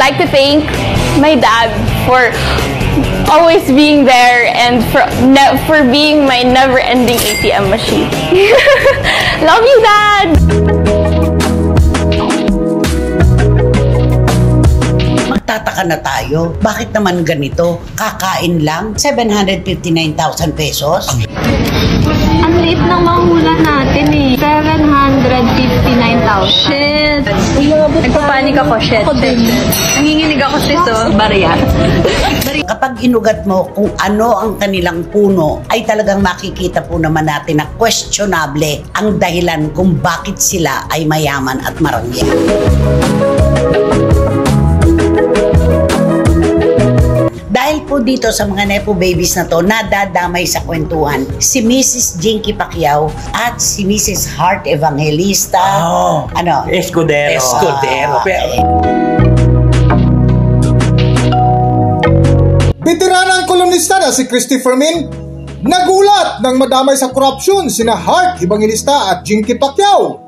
like to thank my dad for always being there and for being my never-ending ATM machine. Love you, Dad! Magtataka na tayo. Bakit naman ganito? Kakain lang? 759,000 pesos? Ang liit ng mahula natin eh. 759,000. Shit! Nagpapanik ako, shit. Nanginginig ako, sis, oh. Barya. Kapag inugat mo kung ano ang kanilang puno, ay talagang makikita po naman natin na questionable ang dahilan kung bakit sila ay mayaman at marangya. Dahil po dito sa mga Nepo babies na to, nadadamay sa kwentuhan si Mrs. Jinky Pacquiao at si Mrs. Heart Evangelista. Escudero. Veteranang kolumnista na si Christopher Min nagulat nang madamay sa korupsyon sina Heart Evangelista at Jinky Pacquiao.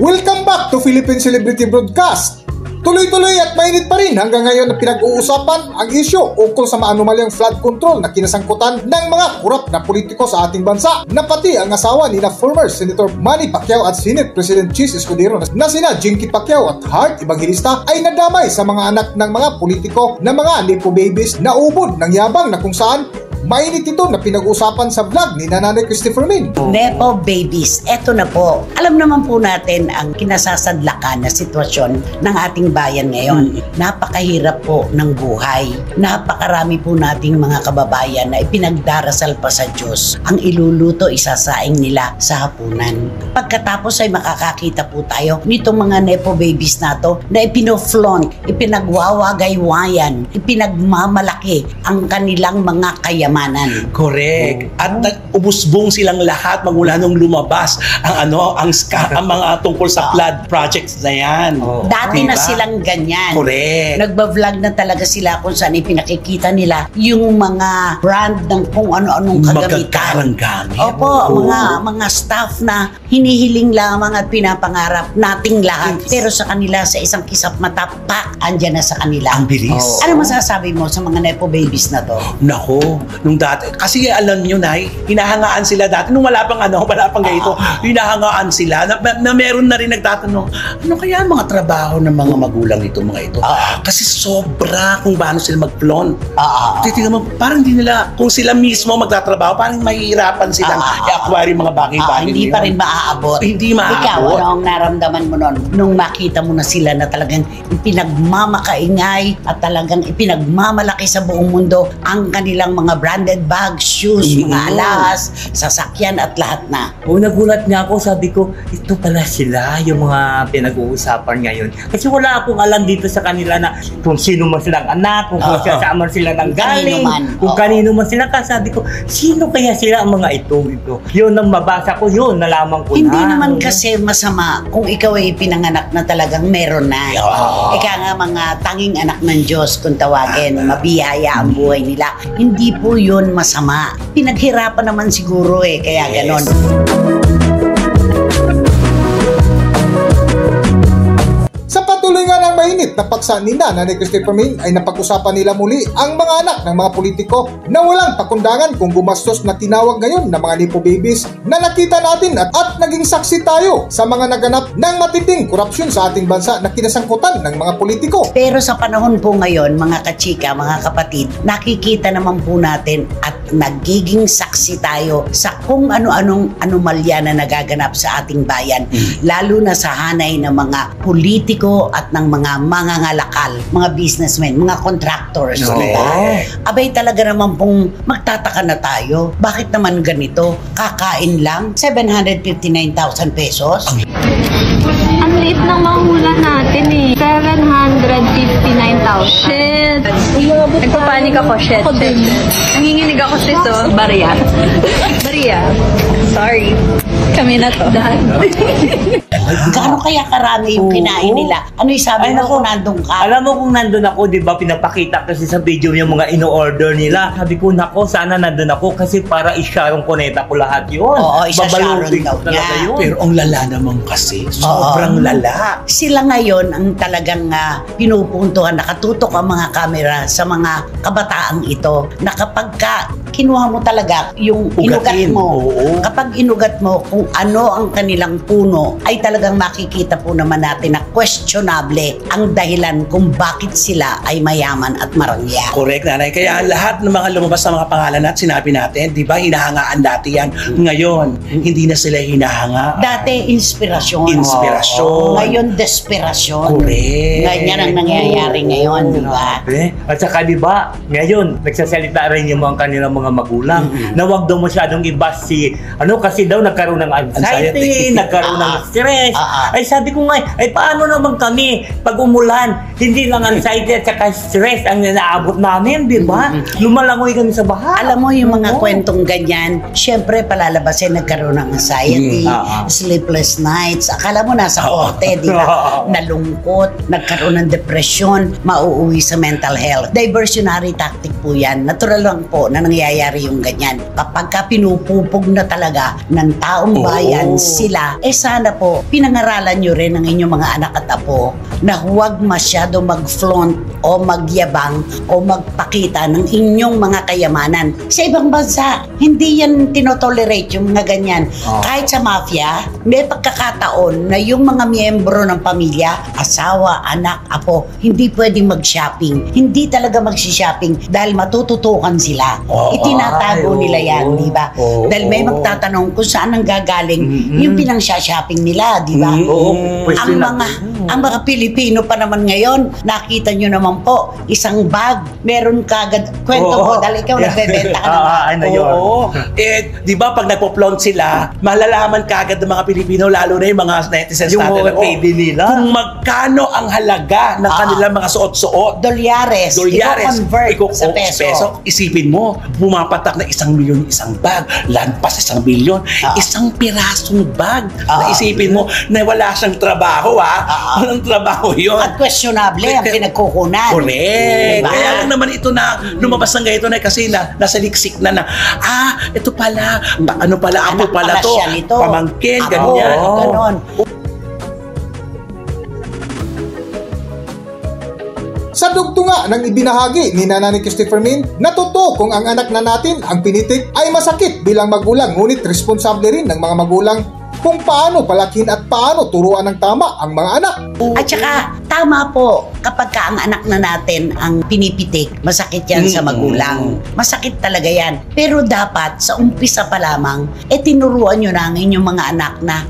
Welcome back to Philippine Celebrity Broadcast. Tuloy-tuloy at mainit pa rin hanggang ngayon na pinag-uusapan ang isyu ukol sa maanumalyang flood control na kinasangkutan ng mga kurap na politiko sa ating bansa, na pati ang asawa ni former Senator Manny Pacquiao at Senate President Chis Escudero na sina Jinky Pacquiao at Heart Evangelista ay nadamay sa mga anak ng mga politiko na mga Nepo babies na ubod ng yabang na kung saan mainit ito na pinag-usapan sa vlog ni Nanay Christopher Min. Nepo babies, eto na po. Alam naman po natin ang kinasasadlakan na sitwasyon ng ating bayan ngayon. Napakahirap po ng buhay. Napakarami po nating mga kababayan na ipinagdarasal pa sa Diyos. Ang iluluto, isasaing nila sa hapunan. Pagkatapos ay makakakita po tayo nitong mga Nepo babies na to na ipinoflaunt, ipinagwawagaywayan, ipinagmamalaki ang kanilang mga kayamanan. Correct. At nag-ubusbong silang lahat magmula nung lumabas ang mga tungkol sa flood projects na yan. Dati na silang ganyan. Correct. Nagba-vlog na talaga sila kung saan ipinakikita nila yung mga brand ng kung ano-anong kagamitan. Opo, mga staff na hinihiling lamang at pinapangarap nating lahat. Pero sa kanila, sa isang kisap mata, andyan na sa kanila. Ang bilis. Ano masasabi mo sa mga Nepo babies na to? Nako, nung dati, kasi alam nyo na, hinahangaan sila dati, nung wala pang ganito, hinahangaan sila, na meron na rin nagtatanong, ano kaya ang mga trabaho ng mga magulang ito, mga ito? Kasi sobra kung paano sila mag-flaunt. Titingnan mo, parang hindi nila, kung sila mismo magtatrabaho, parang mahihirapan silang i-acquire yung mga bagay-bagay. Hindi pa rin maaabot. Hindi maaabot. Ikaw, ano ang naramdaman mo nun? Nung makita mo na sila na talagang ipinagmamakaingay at talagang ipinagmamalaki sa buong mundo ang kanilang mga branded bags, shoes, mga alas, sasakyan at lahat na. Nagulat nga ako, sabi ko, ito pala sila yung mga pinag-uusapan ngayon. Kasi wala akong alam dito sa kanila na kung sino man silang anak, kung saan sila nang galing, kung kanino man sila. Sabi ko, sino kaya sila ang mga ito? Yun ang mabasa ko, yun, nalaman ko Hindi naman kasi masama kung ikaw ay pinanganak na talagang meron na. Ika nga mga tanging anak ng Diyos kung tawagin, mabiyaya ang buhay nila. Hindi po yun masama. Pinaghirapan naman siguro kaya ganon. Sa patuloy nga ng mainit na paksa ni Nanay Christopher Min ay napag-usapan nila muli ang mga anak ng mga politiko na walang pakundangan kung gumastos na tinawag ngayon na mga Nepo babies na nakita natin at naging saksi tayo sa mga naganap ng matinding korupsyon sa ating bansa na kinasangkutan ng mga politiko. Pero sa panahon po ngayon, mga kachika, mga kapatid, nakikita naman po natin at nagiging saksi tayo sa kung ano-anong anomalya na nagaganap sa ating bayan, lalo na sa hanay ng mga politiko at ng mga mangangalakal, mga businessmen, mga contractors. Abay talaga naman pong magtataka na tayo. Bakit naman ganito? Kakain lang? 759,000 pesos? Ang liit ng mahula natin eh. 759,000. Shit! Nagpapanik ako, shit. Nanginginig ako, sis, oh. Barya. Sorry. Kami na to. Gaano kaya karami yung kinain nila? Ano yung sabi mo kung nandun ka? Alam mo kung nandun ako, di ba, pinapakita kasi sa video yung mga ino-order nila. Sabi ko, nako, sana nandun ako kasi para i-Sharon Cuneta ko lahat yun. Oo, isa-Sharon Babalutin daw ko talaga niya. yun. Pero ang lala naman kasi, sobrang lala. Sila ngayon ang talagang pinupuntuhan, nakatutok ang mga kamera sa mga kabataang ito na kapag kinuha mo talaga yung inugat Ugatin. mo, Oo. kapag inugat mo kung ano ang kanilang puno, ay talagang makikita po naman natin na questionable ang dahilan kung bakit sila ay mayaman at marangya. Correct, nanay. Kaya lahat ng mga lumabas na mga pangalan at sinabi natin, di ba, hinahangaan dati yan. Ngayon, hindi na sila hinahanga. Dati, inspirasyon. Inspirasyon. Ngayon, desperasyon. Correct. Ganyan ang nangyayari ngayon, di ba? At saka di ba, ngayon, nagsasalita rin yung mga kanilang mga magulang na wag daw masyadong ibas si, kasi daw nagkaroon ng anxiety, nagkaroon ng stress. Ay sabi ko nga, ay paano naman kami pag umulan, hindi lang anxiety at saka stress ang naaabot namin, di ba? Lumalangoy kami sa baha. Alam mo yung mga kwentong ganyan, syempre palalabasin nagkaroon ng anxiety, sleepless nights, akala mo nasa korte, di ba? Nalungkot, nagkaroon ng depression, mauuwi sa mental health. Diversionary tactic po yan. Natural lang po na nangyayari yung ganyan. Kapag ka pinupupog na talaga ng taong bayan sila, sana po, pinangaralan nyo rin ng inyong mga anak at apo na huwag masyado mag-flaunt o magyabang o magpakita ng inyong mga kayamanan. Sa ibang bansa, hindi yan tinotolerate yung mga ganyan. Kahit sa mafia, may pagkakataon na yung mga miyembro ng pamilya, asawa, anak, apo, hindi pwedeng mag-shopping. Hindi talaga mag-shopping dahil matututukan sila. Itinatago nila yan, di ba? Dahil may magtatanong kung saan ang gagaling yung pinang-shopping nila, di ba? Ang mga Pilipino pa naman ngayon, nakita nyo naman po, isang bag, meron kagad, kwento mo, dahil ikaw nagbebenta ka naman. Di ba pag nagpo-flaunt sila, malalaman kagad ng mga Pilipino, lalo na yung mga netizens Yung natin, mga pwede nila. kung magkano ang halaga ng kanilang mga suot-suot. Dolyares, i-convert sa peso. Isipin mo, pumapatak na 1 milyon isang bag, lampas 1 milyon, isang pirasong bag. Isipin mo na wala siyang trabaho, walang trabaho yun. At questionable ang pinagkukunan. Correct. Diba? Kaya lang naman ito na lumabas ng ganito na kasi nasa liksik na ito pala, ano pala, apo Anak pala pala to, siya nito. pamangkin, Apo, ganyan. ganon. Sa dugtunga ng ibinahagi ni Nanay Christopher Min, natuto kung ang anak na natin ang pinitik ay masakit bilang magulang, ngunit responsable rin ng mga magulang kung paano palakin at paano turuan ng tama ang mga anak. At saka, tama po, kapag ka ang anak na natin ang pinipitik, masakit yan sa magulang. Masakit talaga yan. Pero dapat, sa umpisa pa lamang, tinuruan nyo na ang inyong mga anak na,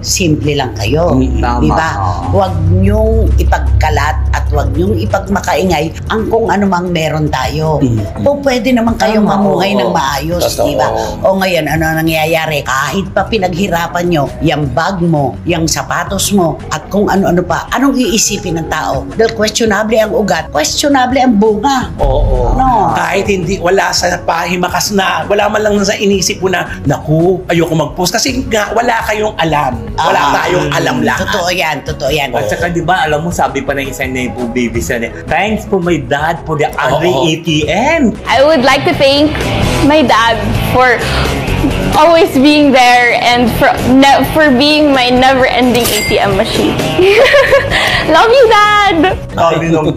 simple lang kayo. Tama. Diba? Huwag nyong ipagkalat at huwag nyong ipagmakaingay ang kung anumang meron tayo. O pwede naman kayong mamuhay ng maayos, diba? O ngayon, ano nangyayari? Kahit pa pinaghirapan nyo, yung bag mo, yung sapatos mo, at kung ano-ano pa, anong iisipin ng tao? Dahil questionable ang ugat, questionable ang bunga. No. Kahit hindi, wala sa pahimakas na, wala man lang sa inisip mo na, naku, ayoko mag-post. Kasi nga, wala kayong alam. Wala tayong alam lahat. Totoo yan. At saka di ba, alam mo, sabi pa ng isang na po baby sa thanks po my dad for the Andre ATM. I would like to thank my dad for always being there and for being my never-ending ATM machine. Love you, Dad!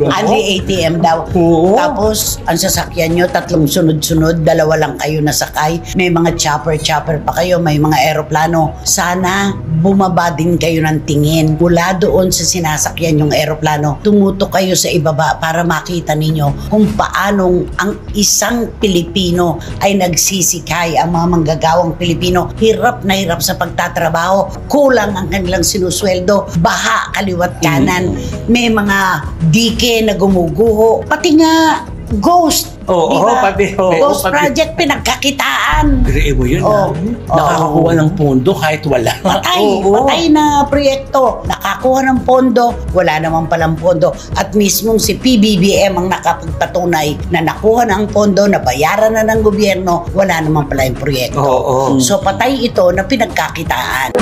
Andre ATM daw. Tapos, ang sasakyan nyo, 3 sunod-sunod, 2 lang kayo nasakay. May mga chopper pa kayo, may mga eroplano. Sana bumaba din kayo ng tingin. Mula doon sa sinasakyan yung eroplano, tumutok kayo sa ibaba para makita ninyo kung paanong ang isang Pilipino ay nagsisikay, ang mga manggagawang Pilipino. Hirap na hirap sa pagtatrabaho. Kulang ang kanilang sinusweldo. Baha, kaliwat kanan. May mga dike na gumuguho. Pati nga, ghost. Pati. Ghost project, pinagkakitaan. Dire mo yun, nakakakuha ng pondo kahit wala. Patay na proyekto. Nakakuha ng pondo, wala naman palang pondo. At mismong si PBBM ang nakapagpatunay na nakuha na ang pondo, nabayaran na ng gobyerno, wala naman pala yung proyekto. So patay ito na pinagkakitaan.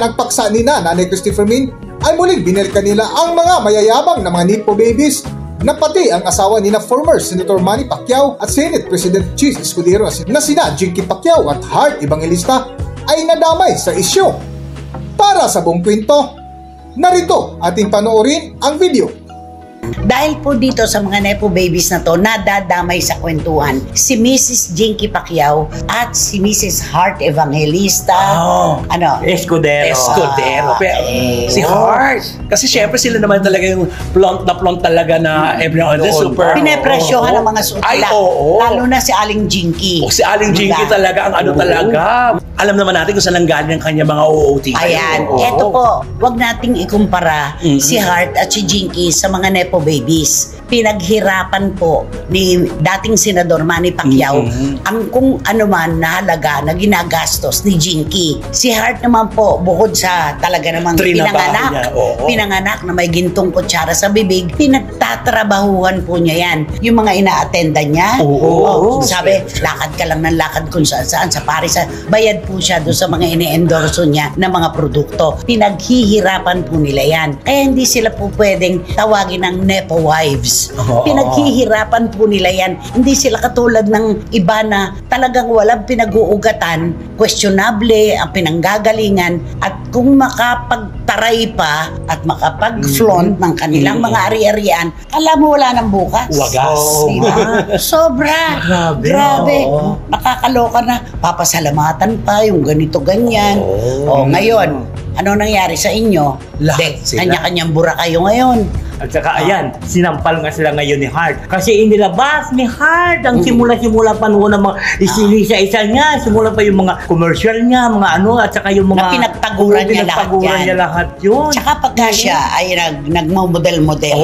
ang paksa ni Nanay Christopher Min ay muling binalikan nila ang mga mayayabang na mga Nepo babies na pati ang asawa ni na former Senator Manny Pacquiao at Senate President Chis Escudero na sina Jinky Pacquiao at Heart Evangelista ay nadamay sa isyu. Para sa buong kwento, narito ating panoorin ang video. Dahil po dito sa mga Nepo babies na to, nadadamay sa kwentuhan si Mrs. Jinky Pacquiao at si Mrs. Heart Evangelista. Escudero. Si Heart. Kasi syempre sila naman talaga yung plont talaga na everyone. Super. Pinepresyohan ng mga sutla. Lalo na si Aling Jinky. Si Aling Jinky talaga ang talaga. Alam naman natin kung saan ang galing ang kanya mga OOT. Ayan. Eto po, wag nating ikumpara si Heart at si Jinky sa mga Nepo babies. Pinaghirapan po ni dating Senador Manny Pacquiao ang kung ano man na halaga na ginagastos ni Jinky. Si Heart naman po, bukod sa talaga namang pinanganak na may gintong kutsara sa bibig, pinagtatrabahuhan po niya yan. Yung mga ina-attenda niya, sabi, lakad ka lang ng lakad kung saan sa Paris. Bayad po siya doon sa mga ini-endorso niya na mga produkto. Pinaghihirapan po nila yan. Kaya hindi sila po pwedeng tawagin ng Nepo wives. Pinaghihirapan po nila yan. Hindi sila katulad ng iba na talagang walang pinag-uugatan, questionable ang pinanggagalingan, at kung makapagtaray pa at makapag-flaunt ng kanilang mga ari-arian, alam mo wala nang bukas. Wagas. Diba? Sobra. Grabe. Nakakaloka na. Papasalamatan pa yung ganito-ganyan. Ngayon, ano nangyari sa inyo? Kanya-kanyang bura kayo ngayon. At saka ayan, sinampal nga sila ngayon ni Heart. Kasi inilabas ni Heart ang simula-simula pa noon ng mga isa-isa niya. Simula pa yung mga commercial niya, mga at saka yung mga na pinagtaguran niya lahat yun. Tsaka pagka siya ay nagmamodel-model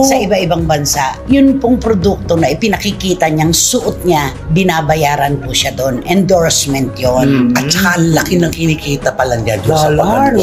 sa iba-ibang bansa, yun pong produkto na ipinakikita niyang suot niya, binabayaran po siya doon. Endorsement yun. At saka laki ng kinikita pala niya doon sa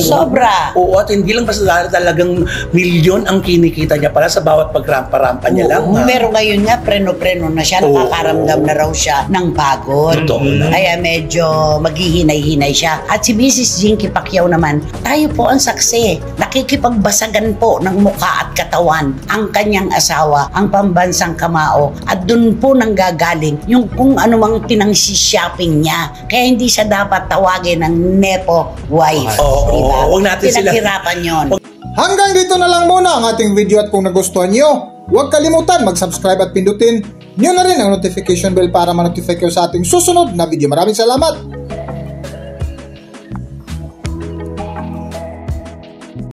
Sobra. At hindi lang basta talagang milyon ang kinikita niya pala sa bawat pagrampa-rampa niya lang. Pero ngayon nga, preno-preno na siya, nakakaramdam na raw siya ng pagod. Kaya medyo maghihinay-hinay siya. At si Mrs. Jinky Pacquiao naman, tayo po ang saksi. Nakikipagbasagan po ng mukha at katawan ang kanyang asawa, ang pambansang kamao. At dun po nanggagaling yung kung anumang pinang-shopping niya. Kaya hindi siya dapat tawagin ng Nepo wife. Diba? Huwag natin sila. Pinaghirapan yun. Hanggang dito na lang muna ang ating video, at kung nagustuhan nyo, huwag kalimutan mag-subscribe at pindutin nyo na rin ang notification bell para ma-notify kayo sa ating susunod na video. Maraming salamat!